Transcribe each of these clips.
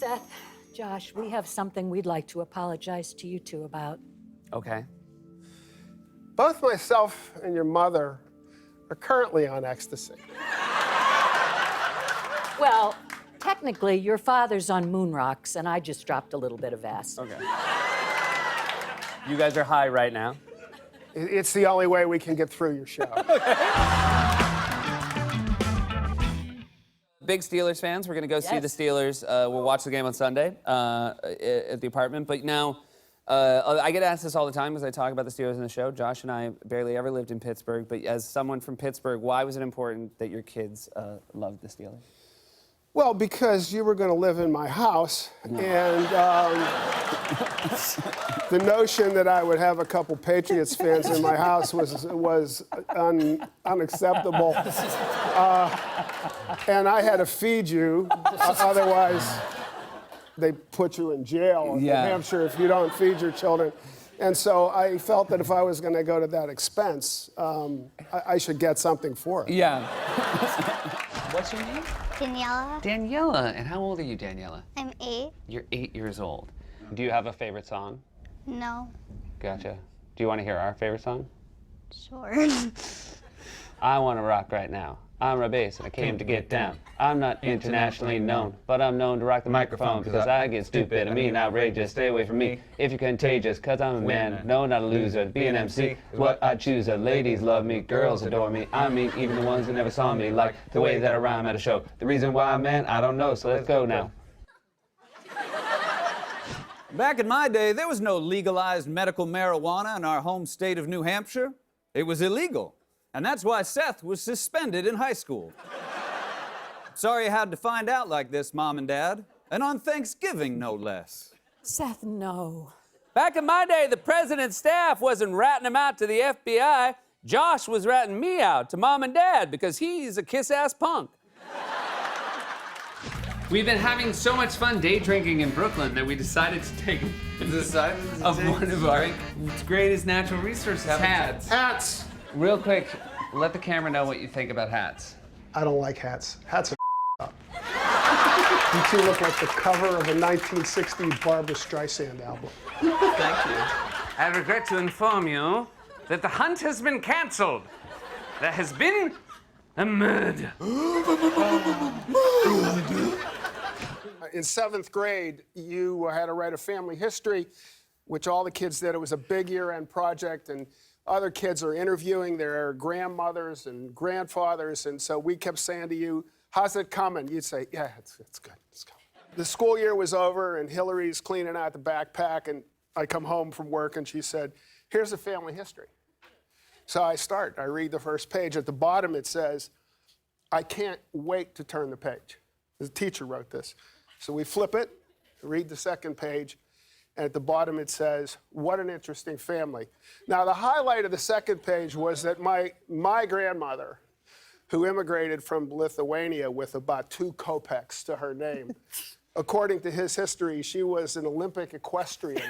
Seth, Josh, we have something we'd like to apologize to you two about. Okay. Both myself and your mother are currently on ecstasy. Well, technically, your father's on moon rocks, and I just dropped a little bit of acid. Okay. You guys are high right now. It's the only way we can get through your show. Big Steelers fans. We're going to go see the Steelers. We'll watch the game on Sunday at the apartment. But now, I get asked this all the time as I talk about the Steelers in the show. Josh and I barely ever lived in Pittsburgh. But as someone from Pittsburgh, why was it important that your kids loved the Steelers? Well, because you were going to live in my house, and the notion that I would have a couple Patriots fans in my house was unacceptable. And I had to feed you, otherwise they put you in jail in New Hampshire if you don't feed your children. And so I felt that if I was going to go to that expense, I should get something for it. Yeah. What's your name? Daniela. Daniela. And how old are you, Daniela? I'm 8. You're 8 years old. Do you have a favorite song? No. Gotcha. Do you want to hear our favorite song? Sure. I want to rock right now. I'm Rob Bass, and I came to get down. I'm not internationally known, but I'm known to rock the microphone because I get stupid, I mean outrageous. Stay away from me if you're contagious, because I'm a man, no, not a loser. Be an MC is what I choose. Ladies love me, girls adore me. I mean, even the ones that never saw me, like the way that I rhyme at a show. The reason why, man, I don't know, so let's go now. Back in my day, there was no legalized medical marijuana in our home state of New Hampshire. It was illegal. And that's why Seth was suspended in high school. Sorry you had to find out like this, Mom and Dad. And on Thanksgiving, no less. Seth, no. Back in my day, the president's staff wasn't ratting him out to the FBI. Josh was ratting me out to Mom and Dad because he's a kiss-ass punk. We've been having so much fun day drinking in Brooklyn that we decided to take one of our greatest natural resources, hats. Hats! Real quick, let the camera know what you think about hats. I don't like hats. Hats are up. You two look like the cover of a 1960 Barbra Streisand album. Thank you. I regret to inform you that the hunt has been canceled. There has been a murder. In 7th grade, you had to write a family history, which all the kids did. It was a big year-end project, and other kids are interviewing their grandmothers and grandfathers, and so we kept saying to you, how's it coming? You'd say, yeah, it's good, it's coming. The school year was over, and Hillary's cleaning out the backpack, and I come home from work, and she said, here's a family history. So I read the first page. At the bottom, it says, I can't wait to turn the page. The teacher wrote this. So we flip it, read the second page, and at the bottom it says, what an interesting family. Now, the highlight of the second page was that my grandmother, who immigrated from Lithuania with about 2 kopecks to her name, according to his history, she was an Olympic equestrian.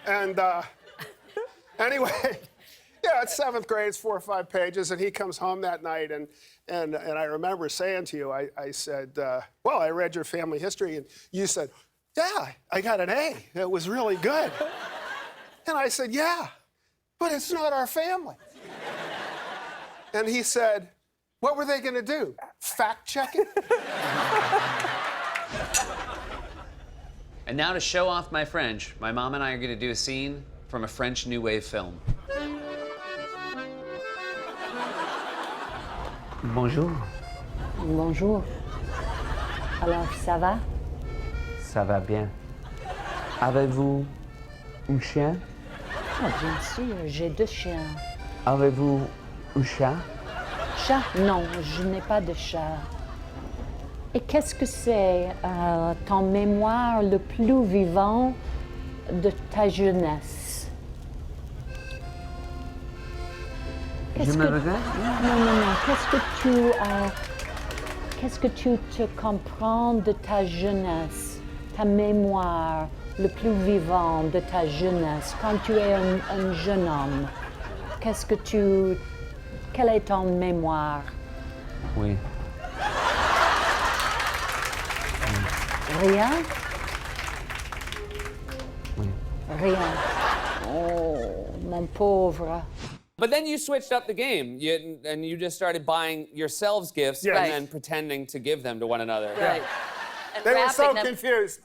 And anyway, yeah, it's 7th grade, it's 4 or 5 pages, and he comes home that night, and I remember saying to you, I said, well, I read your family history, and you said, yeah, I got an A. It was really good. And I said, yeah, but it's not our family. And he said, what were they going to do? Fact check it? And now to show off my French, my mom and I are going to do a scene from a French New Wave film. Bonjour. Bonjour. Alors, ça va? Ça va bien. Avez-vous un chien? Oh, bien sûr, j'ai 2 chiens. Avez-vous un chat? Chat? Non, je n'ai pas de chat. Et qu'est-ce que c'est ton mémoire le plus vivant de ta jeunesse? Je me regarde? Non. Qu'est-ce que tu te comprends de ta jeunesse, ta mémoire le plus vivant de ta jeunesse, quand tu es un jeune homme? Quelle est ton mémoire? Oui. Rien? Rien. Oh, mon pauvre. But then you switched up the game, and you just started buying yourselves gifts Yes. and then pretending to give them to one another. Right. And They were so wrapping them. confused.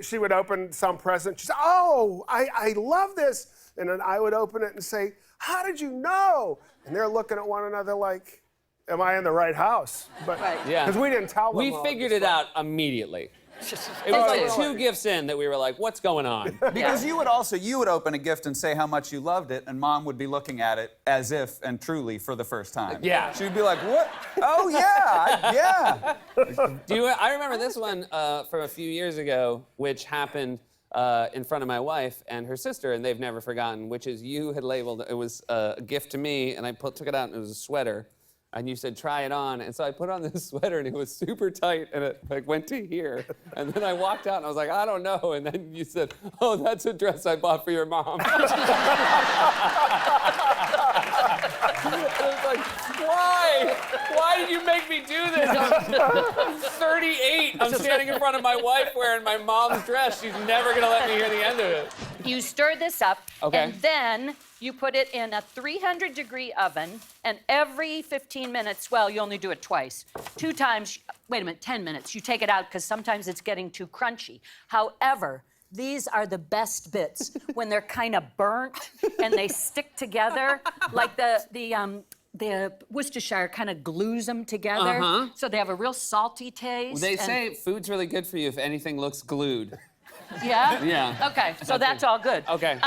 She would open some present. She'd say, "Oh, I love this," and then I would open it and say, "How did you know?" And they're looking at one another like, "Am I in the right house?" But Right. Yeah. because we didn't tell them. We all figured this it out immediately. It They was like did. 2 gifts in that we were like, what's going on? Because you would open a gift and say how much you loved it, and Mom would be looking at it as if and truly for the first time. Yeah. She'd be like, "What? Oh yeah, yeah." I remember this one from a few years ago, which happened in front of my wife and her sister, and they've never forgotten, which is you had labeled, it was a gift to me, and I took it out, and it was a sweater. And you said, try it on. And so I put on this sweater, and it was super tight, and it like went to here. And then I walked out, and I was like, I don't know. And then you said, oh, that's a dress I bought for your mom. I was like, why? Why did you make me do this? I'm 38. I'm standing in front of my wife wearing my mom's dress. She's never going to let me hear the end of it. You stir this up, Okay. and then you put it in a 300-degree oven, and every 15 minutes, well, you only do it twice. 2 times, wait a minute, 10 minutes, you take it out because sometimes it's getting too crunchy. However, these are the best bits when they're kind of burnt and they stick together, like the Worcestershire kind of glues them together, so they have a real salty taste. They and- say food's really good for you if anything looks glued. Yeah? Yeah. Okay, so that's all good. Okay.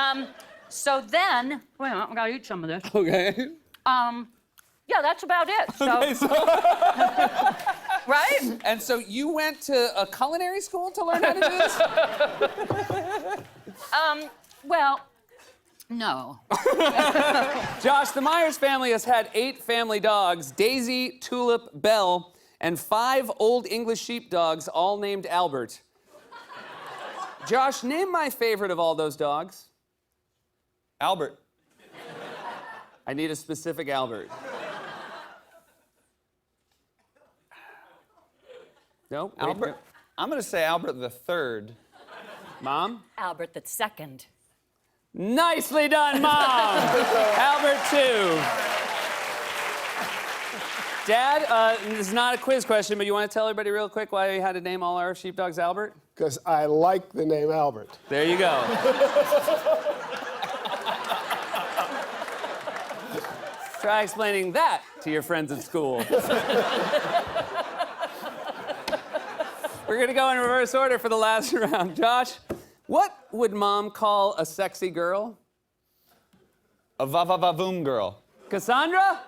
So then, wait a minute, I gotta eat some of this. Okay. Yeah, that's about it. So, Okay, so- right? And so you went to a culinary school to learn how to do this? Well, no. Josh, the Myers family has had 8 family dogs, Daisy, Tulip, Belle, and 5 old English sheepdogs, all named Albert. Josh, name my favorite of all those dogs. Albert. I need a specific Albert. No? Wait, Albert. I'm gonna say Albert the Third. Mom? Albert the second. Nicely done, Mom! Albert 2. Dad, this is not a quiz question, but you want to tell everybody real quick why you had to name all our sheepdogs Albert? Because I like the name Albert. There you go. Try explaining that to your friends at school. We're gonna go in reverse order for the last round. Josh, what would Mom call a sexy girl? A va-va-va-voom girl. Cassandra?